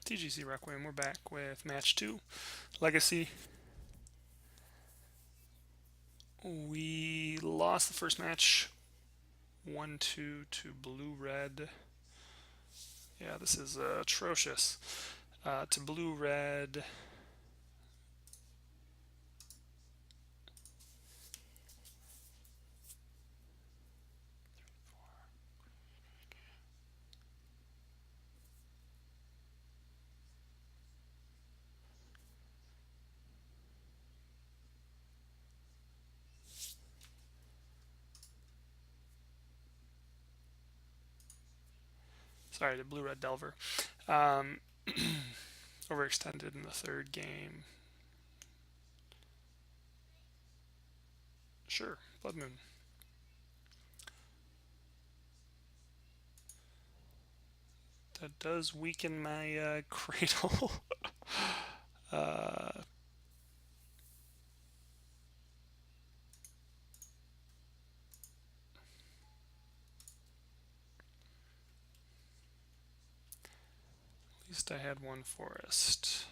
TGC Requiem, we're back with match 2, Legacy. We lost the first match 1-2 to blue-red. Yeah, this is atrocious. To blue-red. Sorry, to blue-red Delver. Overextended in the third game. Sure, Blood Moon. That does weaken my cradle. uh, at least I had one forest.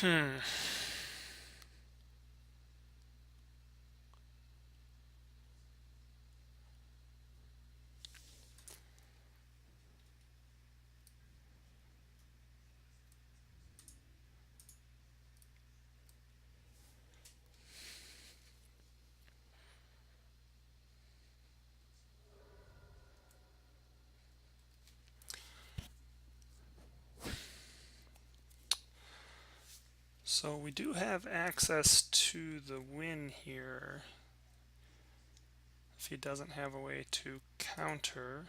Hmm. So we do have access to the win here if he doesn't have a way to counter.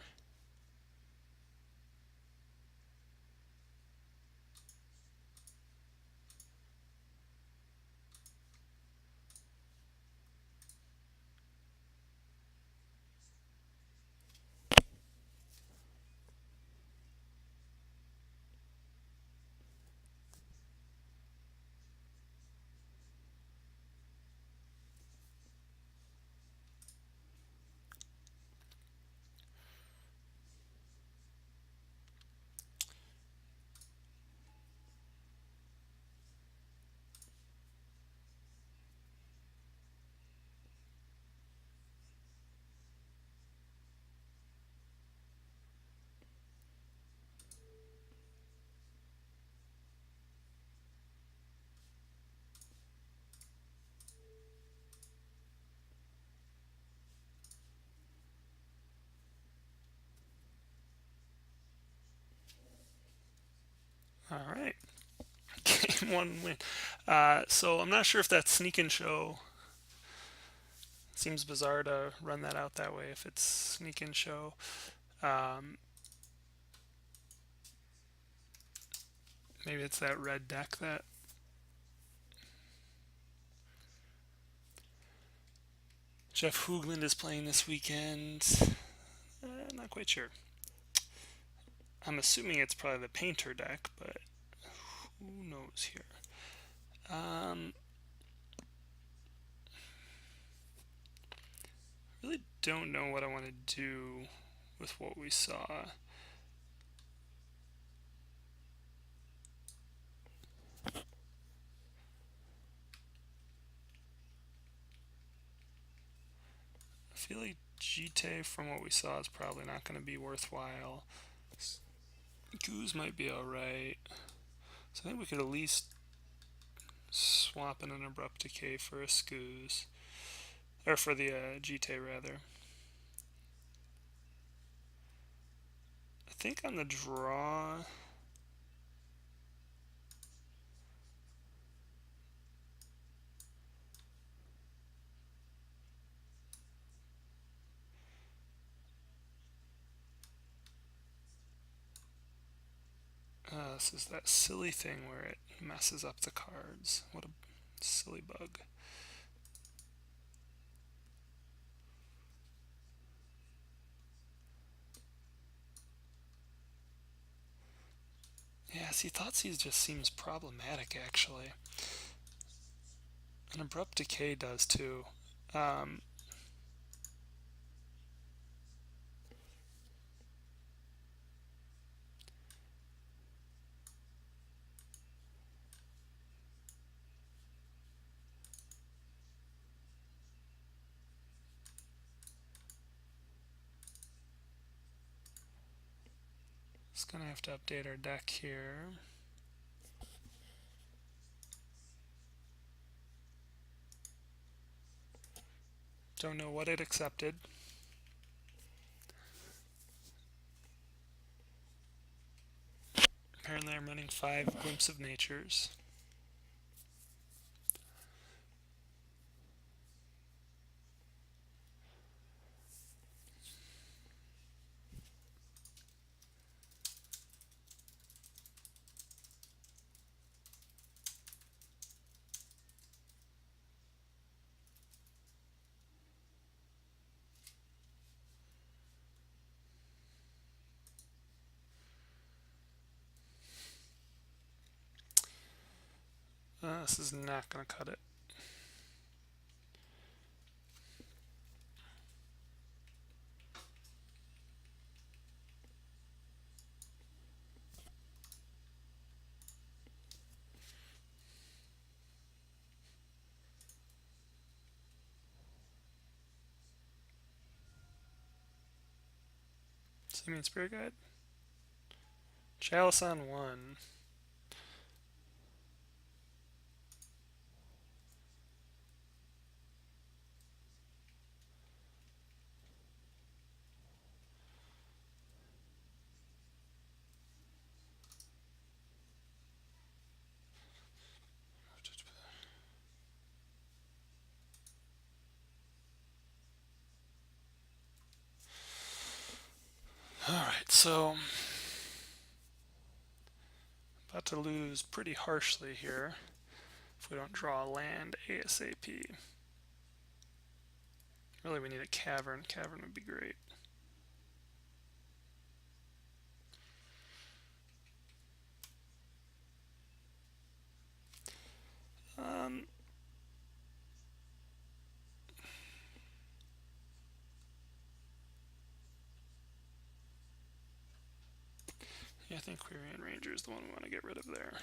All right, game one win. So I'm not sure if that sneak and show. Seems bizarre to run that out that way if it's sneak and show. Um, Maybe it's that red deck that Jeff Hoogland is playing this weekend. Not quite sure. I'm assuming it's probably the painter deck, but who knows here. Really don't know what I want to do with what we saw. I feel like GT from what we saw is probably not going to be worthwhile. Goose might be alright. So I think we could at least Swapping an Abrupt Decay for a Scooze. Or for the GT rather. I think on the draw... this is that silly thing where it messes up the cards. What a silly bug. Yeah, see, Thoughtseize just seems problematic, actually. An Abrupt Decay does, too. Um, Just gonna have to update our deck here. Don't know what it accepted. Apparently I'm running 5 Glimpse of Natures. This is not gonna cut it. Simian Spirit Guide. Chalice on 1. Alright, so about to lose pretty harshly here if we don't draw a land ASAP. Really, we need a cavern. Cavern would be great. Yeah, I think Quirion Ranger is the one we want to get rid of there.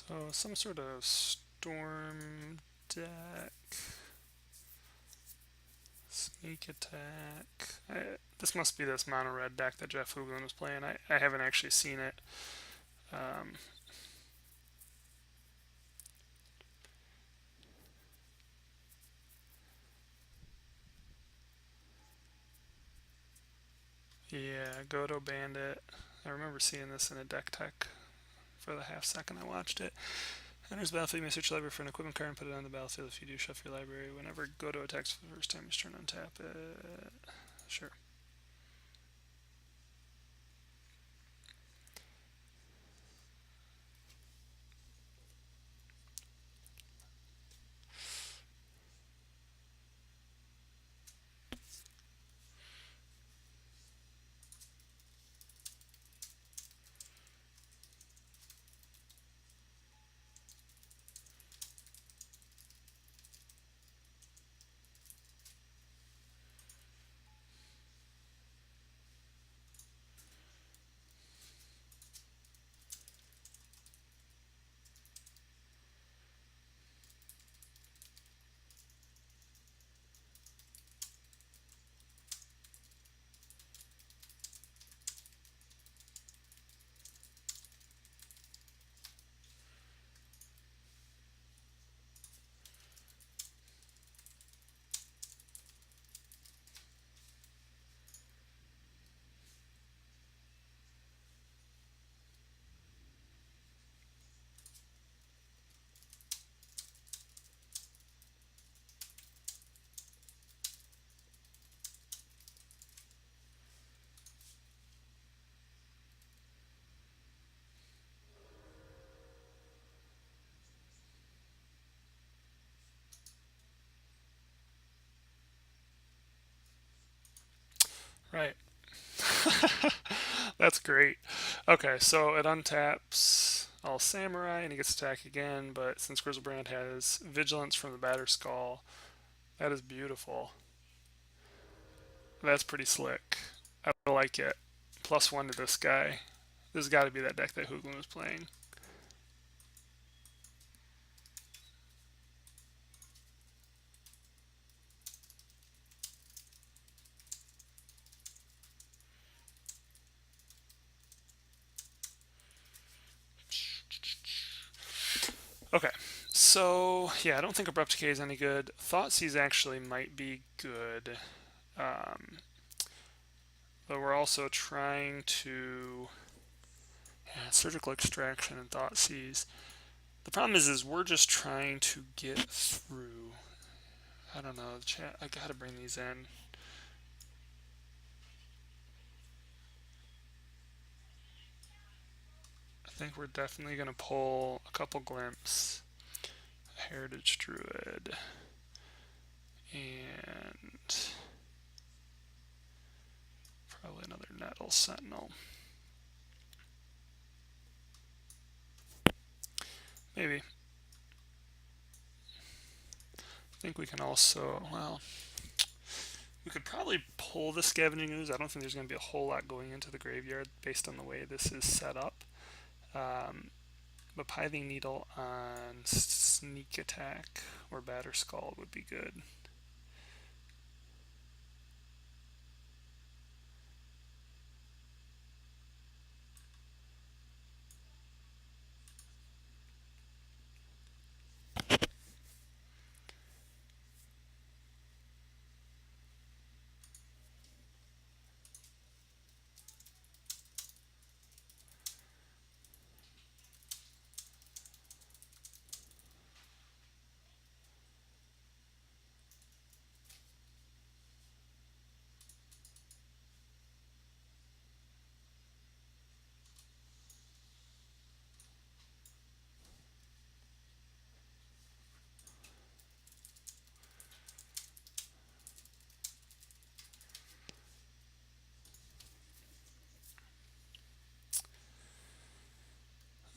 So some sort of storm deck, sneak attack. This must be this mono red deck that Jeff Hooglin was playing. I haven't actually seen it. Yeah, Godo Bandit. I remember seeing this in a deck tech for the half second I watched it. Enters the battlefield, you may search your library for an equipment card and put it on the battlefield. If you do, shuffle your library. Whenever Godo attacks for the first time, just turn on tap it. Sure. Right. That's great. Okay, so it untaps all samurai and he gets attack again, but since Grizzlebrand has vigilance from the batter skull, that is beautiful. That's pretty slick. I like it. +1 to this guy. This has got to be that deck that Hoogland was playing. Okay, so yeah, I don't think Abrupt Decay is any good. Thoughtseize actually might be good, um, but we're also trying to surgical extraction and Thoughtseize. The problem is we're just trying to get through. I don't know, chat. I gotta bring these in. I think we're definitely gonna pull a couple glimpse, a heritage druid, and probably another nettle sentinel. Maybe. I think we can also, well, we could probably pull the Scavenging Ooze. I don't think there's going to be a whole lot going into the graveyard based on the way this is set up. But Pithing Needle on Sneak Attack or Batter Skull would be good.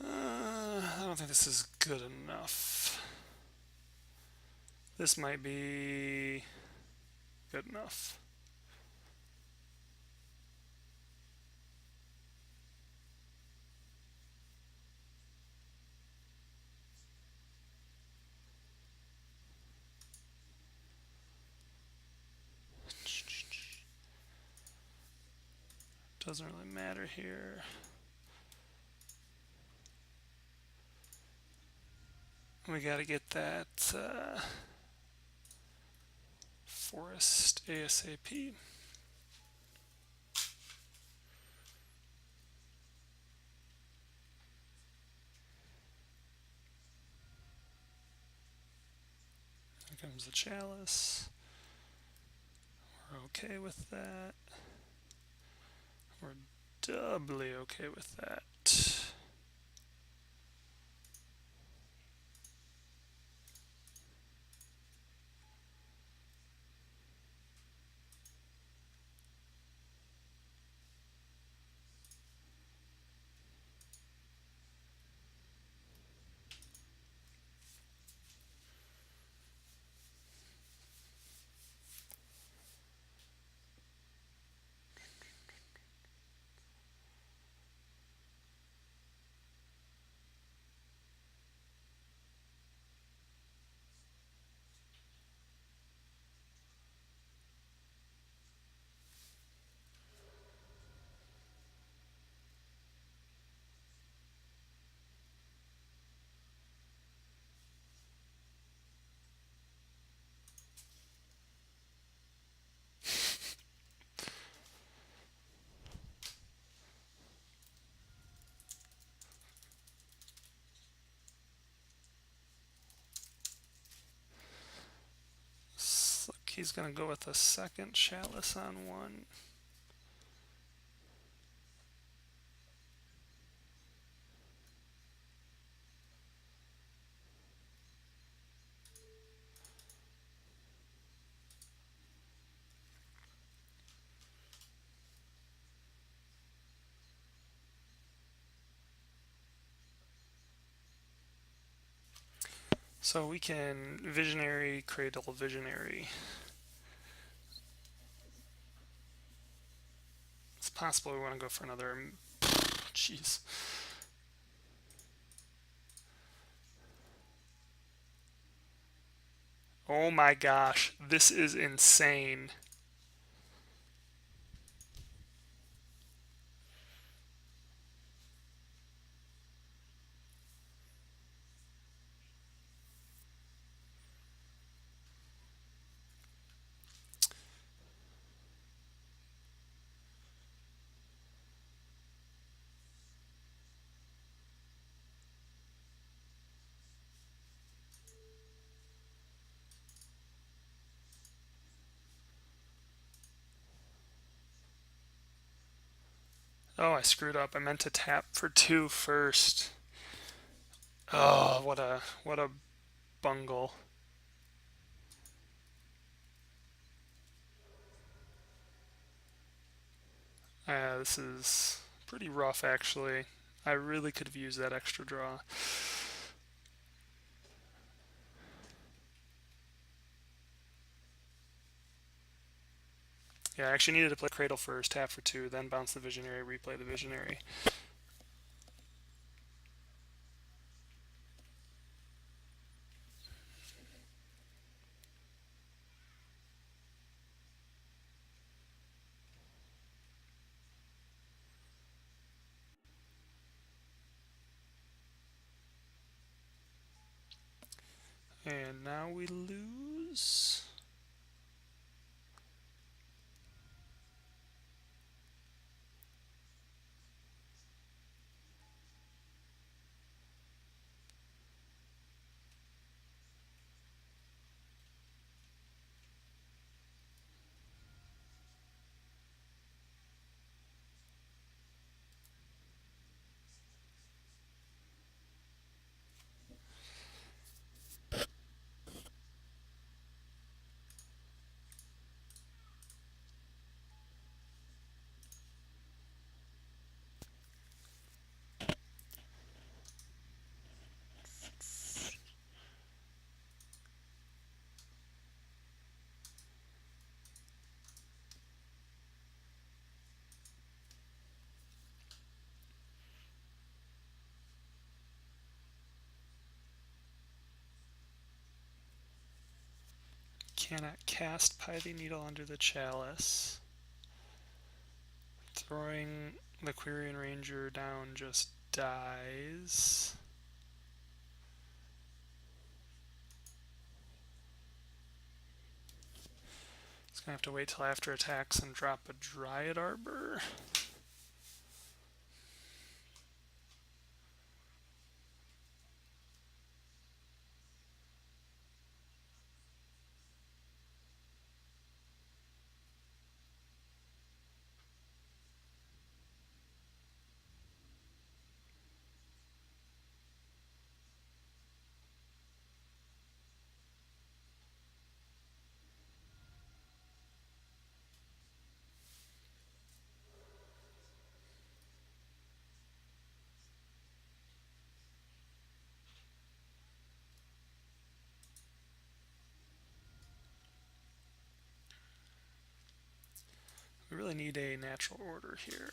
I don't think this is good enough. This might be good enough. Doesn't really matter here. We gotta get that forest ASAP. Here comes the chalice. We're okay with that. We're doubly okay with that. Look, he's gonna go with a second chalice on one. So we can Visionary, Cradle, Visionary. It's possible we want to go for another. Jeez. Oh my gosh, this is insane. Oh, I screwed up. I meant to tap for 2 first. Oh, what a bungle. This is pretty rough actually. I really could have used that extra draw. Yeah, I actually needed to play Cradle first, tap for 2, then bounce the Visionary, replay the Visionary. And now we lose. Cannot cast Pithing Needle under the Chalice. Throwing the Quirion Ranger down just dies. It's gonna have to wait till after attacks and drop a Dryad Arbor. We really need a natural order here.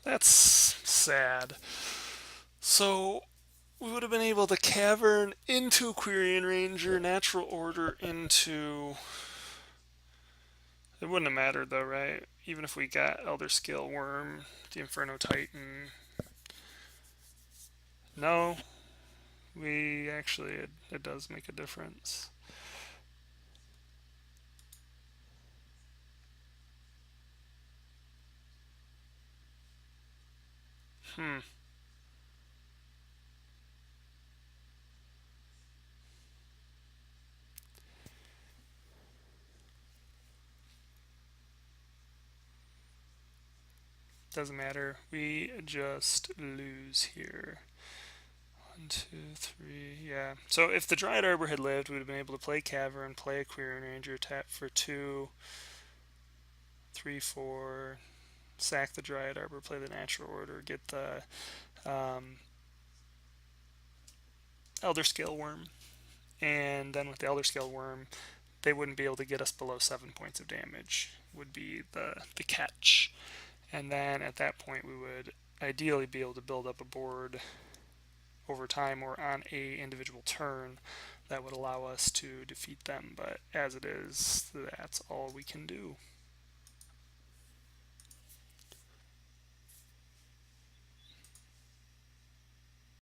That's sad. So we would have been able to cavern into Quirion Ranger, natural order into. It wouldn't have mattered though, right? Even if we got Elder Scale Worm, the Inferno Titan. No, we actually, it does make a difference. Hmm. Doesn't matter. We just lose here. 1, 2, 3. Yeah. So if the Dryad Arbor had lived, we would have been able to play Cavern, play a Quirion Ranger, tap for 2, 3, 4, sack the Dryad Arbor, play the Natural Order, get the um, Elder Scale Worm, and then with the Elder Scale Worm, they wouldn't be able to get us below 7 points of damage. Would be the catch, and then at that point we would ideally be able to build up a board over time or on a individual turn that would allow us to defeat them. But as it is, that's all we can do.